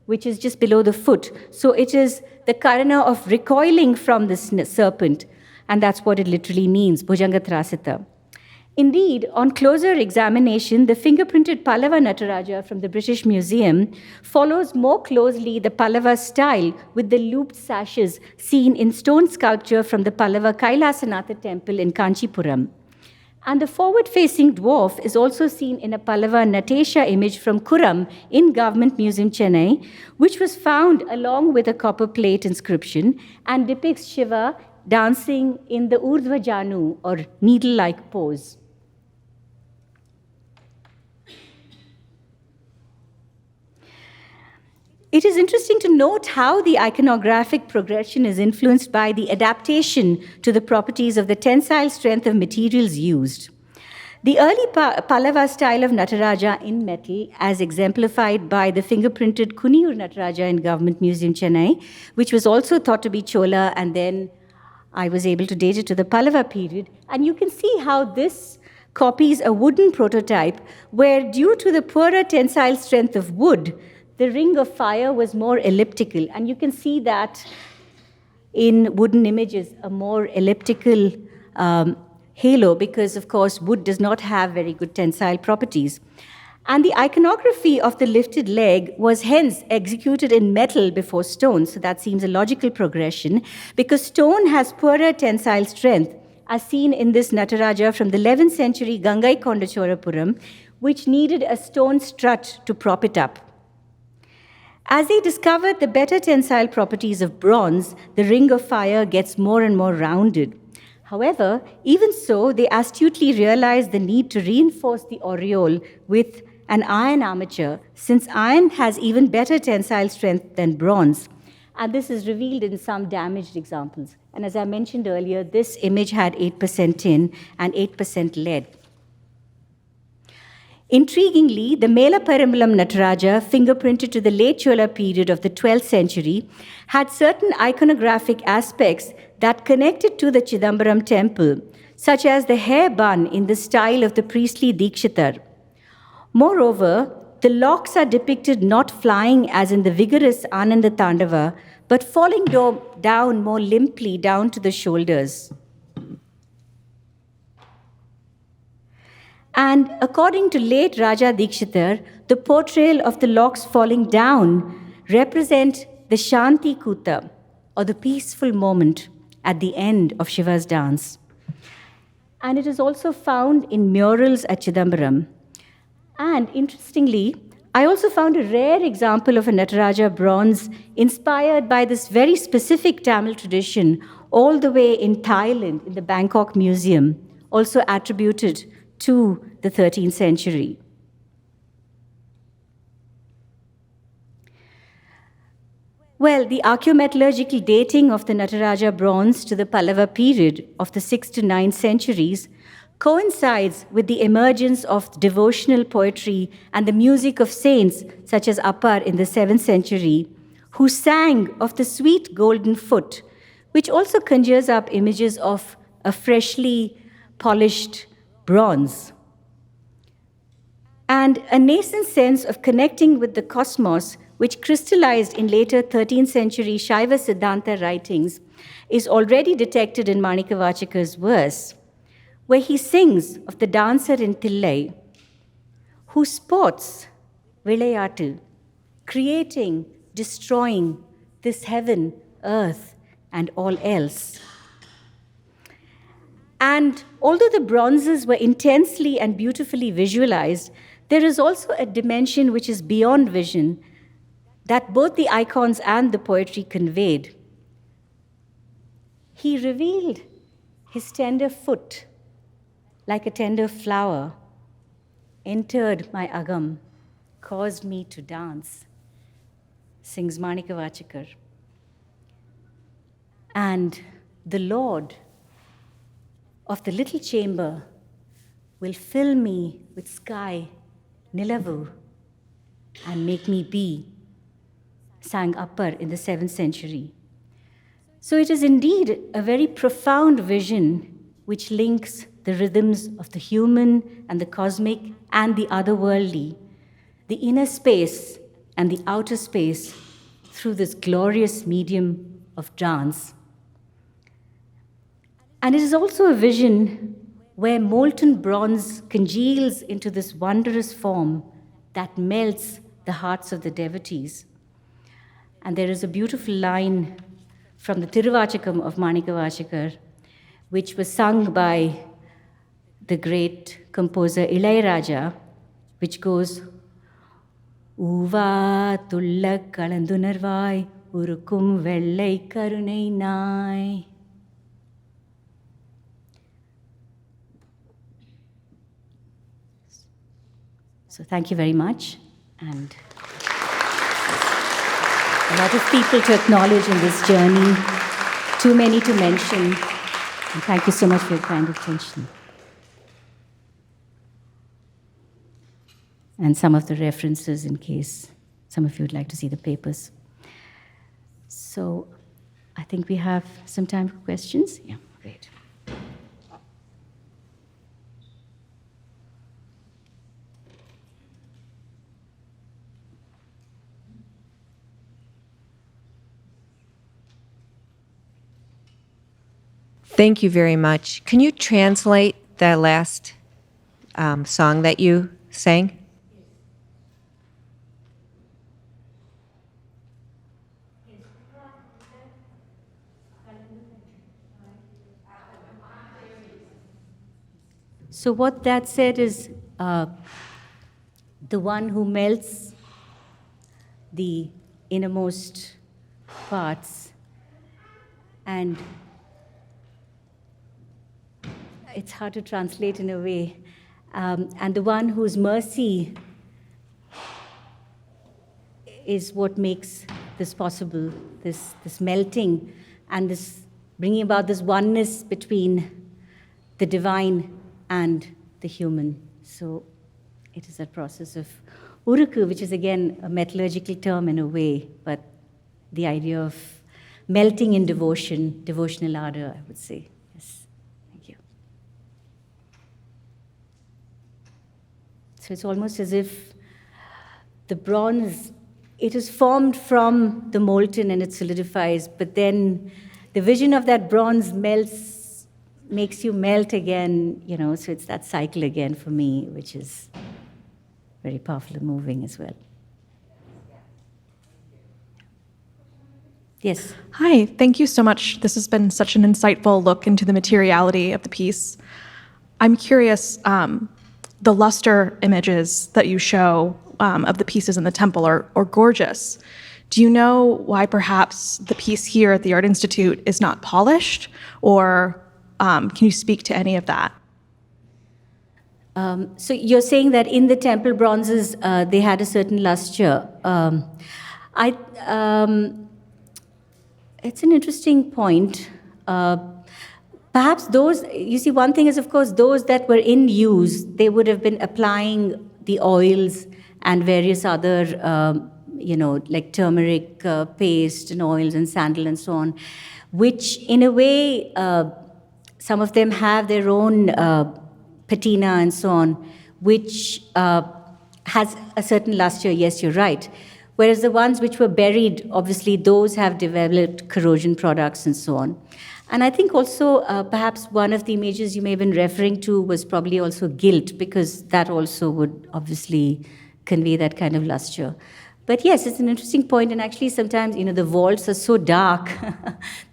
which is just below the foot. So it is the Karana of recoiling from the serpent. And that's what it literally means, Bhujangatrasita. Indeed, on closer examination, the fingerprinted Pallava Nataraja from the British Museum follows more closely the Pallava style with the looped sashes seen in stone sculpture from the Pallava Kailasanatha temple in Kanchipuram. And the forward-facing dwarf is also seen in a Pallava Natesha image from Kuram in Government Museum, Chennai, which was found along with a copper plate inscription and depicts Shiva dancing in the Urdhva Janu, or needle-like pose. It is interesting to note how the iconographic progression is influenced by the adaptation to the properties of the tensile strength of materials used. The early Pallava style of Nataraja in metal, as exemplified by the fingerprinted Kuniyur Nataraja in Government Museum, Chennai, which was also thought to be Chola, and then I was able to date it to the Pallava period. And you can see how this copies a wooden prototype where, due to the poorer tensile strength of wood, the ring of fire was more elliptical. And you can see that in wooden images, a more elliptical halo, because, of course, wood does not have very good tensile properties. And the iconography of the lifted leg was hence executed in metal before stone. So that seems a logical progression, because stone has poorer tensile strength, as seen in this Nataraja from the 11th century Gangai Kondachorapuram, which needed a stone strut to prop it up. As they discovered the better tensile properties of bronze, the ring of fire gets more and more rounded. However, even so, they astutely realized the need to reinforce the aureole with an iron armature, since iron has even better tensile strength than bronze. And this is revealed in some damaged examples. And as I mentioned earlier, this image had 8% tin and 8% lead. Intriguingly, the Melaperambalam Nataraja, fingerprinted to the late Chola period of the 12th century, had certain iconographic aspects that connected to the Chidambaram temple, such as the hair bun in the style of the priestly Dikshitar. Moreover, the locks are depicted not flying as in the vigorous Ananda Tandava, but falling down more limply down to the shoulders. And according to late Raja Dikshitar, the portrayal of the locks falling down represent the Shanti Kuta, or the peaceful moment at the end of Shiva's dance. And it is also found in murals at Chidambaram. And interestingly, I also found a rare example of a Nataraja bronze inspired by this very specific Tamil tradition all the way in Thailand in the Bangkok Museum, also attributed to the 13th century. Well, the archaeometallurgical dating of the Nataraja bronze to the Pallava period of the 6th to 9th centuries coincides with the emergence of devotional poetry and the music of saints such as Appar in the 7th century, who sang of the sweet golden foot, which also conjures up images of a freshly polished bronze. And a nascent sense of connecting with the cosmos, which crystallized in later 13th century Shaiva Siddhanta writings, is already detected in Manikavachakar's verse, where he sings of the dancer in Tillai, who sports Vilayatu, creating, destroying this heaven, earth, and all else. And although the bronzes were intensely and beautifully visualized, there is also a dimension which is beyond vision that both the icons and the poetry conveyed. He revealed his tender foot like a tender flower, entered my agam, caused me to dance, sings Manikavachakar. And the Lord of the little chamber will fill me with sky, nilavu, and make me be, sang Appar in the 7th century. So it is indeed a very profound vision which links the rhythms of the human and the cosmic and the otherworldly, the inner space and the outer space through this glorious medium of dance. And it is also a vision where molten bronze congeals into this wondrous form that melts the hearts of the devotees. And there is a beautiful line from the Tiruvachakam of Manikavachakar, which was sung by the great composer Ilayaraja, which goes, Uva tulla kalandunarvai urukum vellai karunai nai. So thank you very much, and a lot of people to acknowledge in this journey, too many to mention, and thank you so much for your kind attention. And some of the references in case some of you would like to see the papers. So I think we have some time for questions. Yeah, great. Thank you very much. Can you translate the last song that you sang? So what that said is the one who melts the innermost parts, and it's hard to translate in a way, and the one whose mercy is what makes this possible, this melting and this bringing about this oneness between the divine and the human. So it is that process of uruku, which is again a metallurgical term in a way, but the idea of melting in devotion, devotional ardor, I would say. Yes, thank you. So it's almost as if the bronze, it is formed from the molten and it solidifies, but then the vision of that bronze melts, makes you melt again, so it's that cycle again for me, which is very powerful and moving as well. Yes. Hi, thank you so much. This has been such an insightful look into the materiality of the piece. I'm curious, the luster images that you show of the pieces in the temple are gorgeous. Do you know why perhaps the piece here at the Art Institute is not polished? Or can you speak to any of that? So you're saying that in the temple bronzes, they had a certain luster. It's an interesting point. Perhaps those, you see, one thing is, of course, those that were in use, they would have been applying the oils and various other, like turmeric paste and oils and sandal and so on, which in a way, some of them have their own patina and so on, which has a certain luster, yes, you're right. Whereas the ones which were buried, obviously, those have developed corrosion products and so on. And I think also, perhaps one of the images you may have been referring to was probably also gilt, because that also would obviously convey that kind of luster. But yes, it's an interesting point, and actually sometimes, the vaults are so dark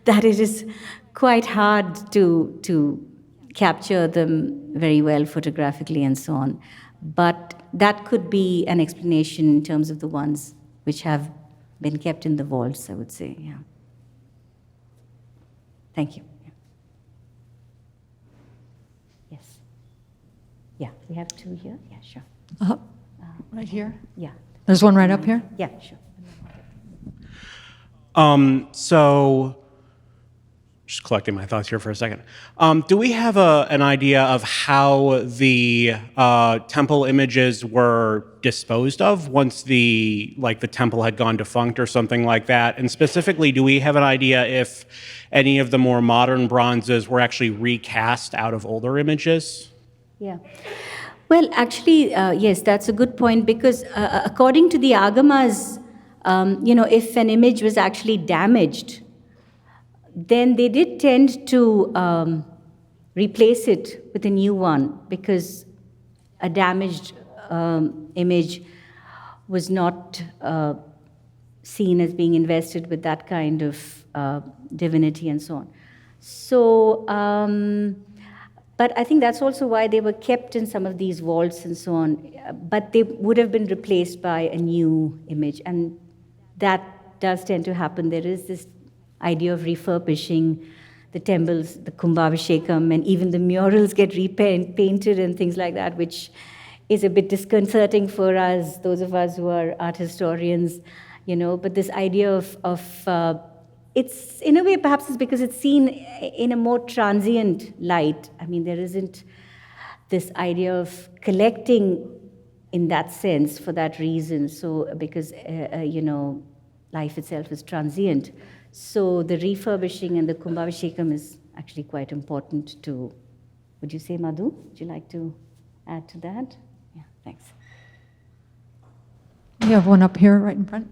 that it is quite hard to capture them very well photographically and so on. But that could be an explanation in terms of the ones which have been kept in the vaults, I would say, yeah. Thank you. Yeah. Yes. Yeah, we have two here. Yeah, sure. Right here? Yeah. There's one right up here? Yeah, sure. So, just collecting my thoughts here for a second. Do we have an idea of how the temple images were disposed of once the temple had gone defunct or something like that? And specifically, do we have an idea if any of the more modern bronzes were actually recast out of older images? Yeah. Well, actually, yes, that's a good point, because according to the agamas, if an image was actually damaged, then they did tend to replace it with a new one, because a damaged image was not seen as being invested with that kind of divinity and so on. So, but I think that's also why they were kept in some of these vaults and so on, but they would have been replaced by a new image, and that does tend to happen. There is this idea of refurbishing the temples, the Kumbhabhishekam, and even the murals get repainted and things like that, which is a bit disconcerting for us, those of us who are art historians, but this idea of it's, in a way, perhaps it's because it's seen in a more transient light. I mean, there isn't this idea of collecting in that sense for that reason. So, because, life itself is transient. So the refurbishing and the Kumbhabhishekam is actually quite important to, would you say, Madhu? Would you like to add to that? Yeah, thanks. We have one up here right in front.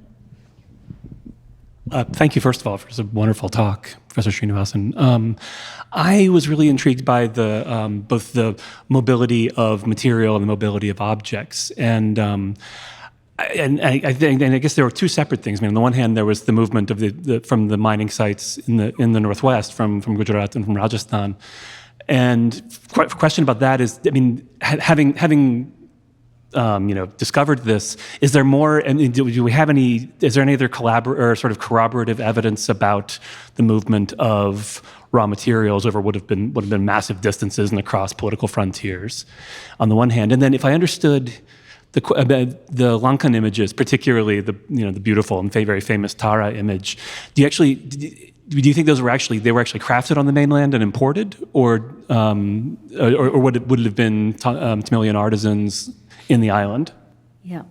Thank you, first of all, for this wonderful talk, Professor Srinivasan. I was really intrigued by the both the mobility of material and the mobility of objects, and I guess there were two separate things. I mean, on the one hand, there was the movement of from the mining sites in the northwest, from Gujarat and from Rajasthan, and question about that is, I mean, having discovered this, is there more? And do we have any? Is there any other sort of corroborative evidence about the movement of raw materials over would have been massive distances and across political frontiers, on the one hand, and then if I understood the Lankan images, particularly the beautiful and very famous Tara image. Do you think those were actually crafted on the mainland and imported, or would it have been Tamilian artisans in the island? Yeah.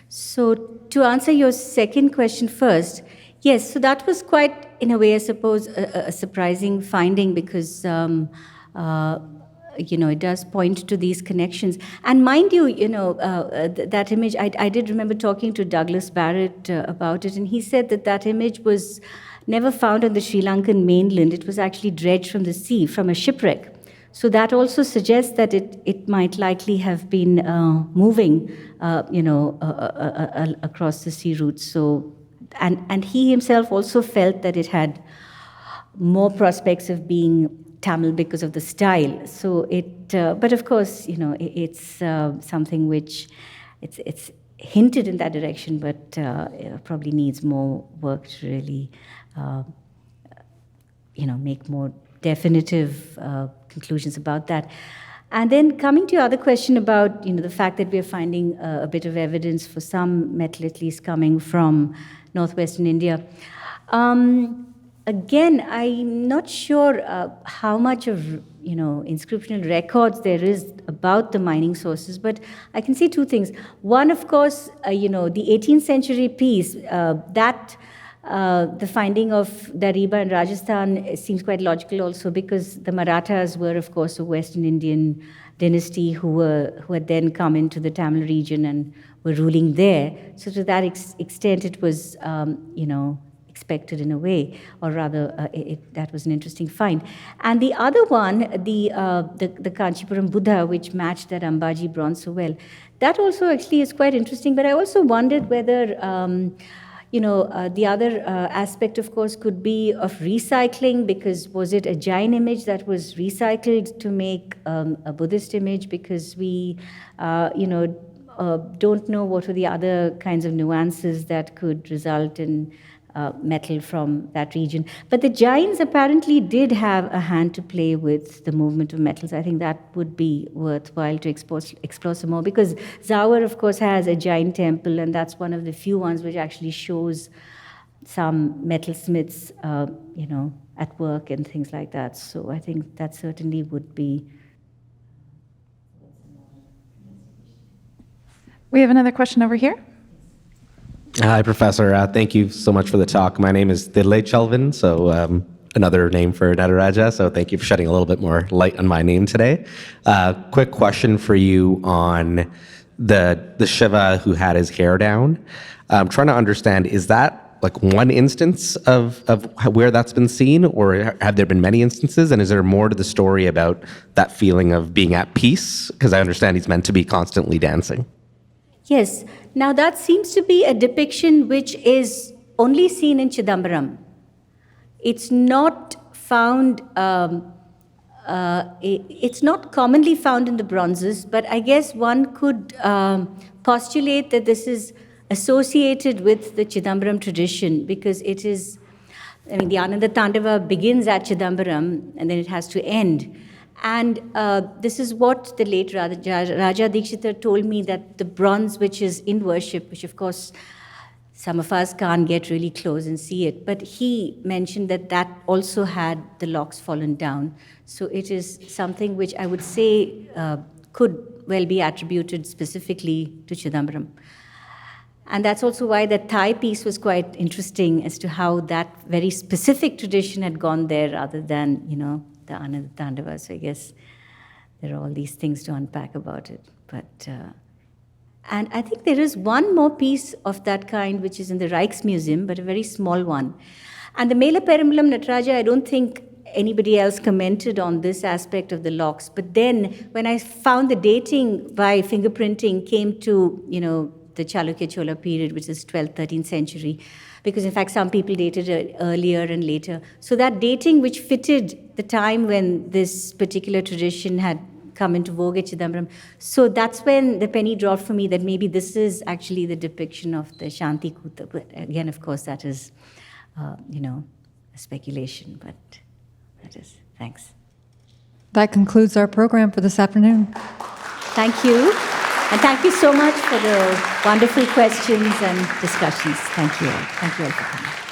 So to answer your second question first, yes, so that was quite, in a way, I suppose, a surprising finding because, it does point to these connections. And mind you, that image, I did remember talking to Douglas Barrett about it, and he said that image was never found on the Sri Lankan mainland. It was actually dredged from the sea, from a shipwreck. So that also suggests that it might likely have been moving, across the sea route. So, and he himself also felt that it had more prospects of being Tamil because of the style. So but of course, it's something which it's hinted in that direction, but probably needs more work to really, make more definitive conclusions about that. And then coming to your other question about, the fact that we're finding a bit of evidence for some metal at least coming from northwestern India. Again, I'm not sure how much of, inscriptional records there is about the mining sources, but I can see two things. One, of course, the 18th century piece, the finding of Dariba in Rajasthan seems quite logical also because the Marathas were, of course, a Western Indian dynasty who had then come into the Tamil region and were ruling there. So to that extent, it was, expected in a way, or rather, that was an interesting find. And the other one, the Kanchipuram Buddha, which matched that Ambaji bronze so well, that also actually is quite interesting. But I also wondered whether, the other aspect, of course, could be of recycling, because was it a Jain image that was recycled to make a Buddhist image? Because we, don't know what were the other kinds of nuances that could result in metal from that region. But the Jains apparently did have a hand to play with the movement of metals. I think that would be worthwhile to explore some more, because Zawar, of course, has a Jain temple, and that's one of the few ones which actually shows some metalsmiths, at work and things like that. So I think that certainly would be. We have another question over here. Hi, Professor. Thank you so much for the talk. My name is Dille Chelvin, so another name for Nataraja, so thank you for shedding a little bit more light on my name today. Quick question for you on the Shiva who had his hair down. I'm trying to understand, is that like one instance of where that's been seen, or have there been many instances, and is there more to the story about that feeling of being at peace? Because I understand he's meant to be constantly dancing. Yes. Now that seems to be a depiction which is only seen in Chidambaram. It's not found, it's not commonly found in the bronzes, but I guess one could postulate that this is associated with the Chidambaram tradition, because it is, the Ananda Tandava begins at Chidambaram and then it has to end. And this is what the late Raja Dikshita told me, that the bronze which is in worship, which of course some of us can't get really close and see it, but he mentioned that also had the locks fallen down. So it is something which I would say could well be attributed specifically to Chidambaram. And that's also why the Thai piece was quite interesting as to how that very specific tradition had gone there rather than, the Ananda Tandava. So I guess there are all these things to unpack about it. But and I think there is one more piece of that kind which is in the Rijksmuseum, but a very small one. And the Mela Perambalam Nataraja, I don't think anybody else commented on this aspect of the locks. But then when I found the dating by fingerprinting came to, the Chalukya Chola period, which is 12th, 13th century, because in fact some people dated it earlier and later. So that dating which fitted the time when this particular tradition had come into vogue at Chidambaram. So that's when the penny dropped for me that maybe this is actually the depiction of the Shanti Kuta. But again, of course, that is, a speculation, but that is, thanks. That concludes our program for this afternoon. Thank you. And thank you so much for the wonderful questions and discussions. Thank you all. Thank you all for coming.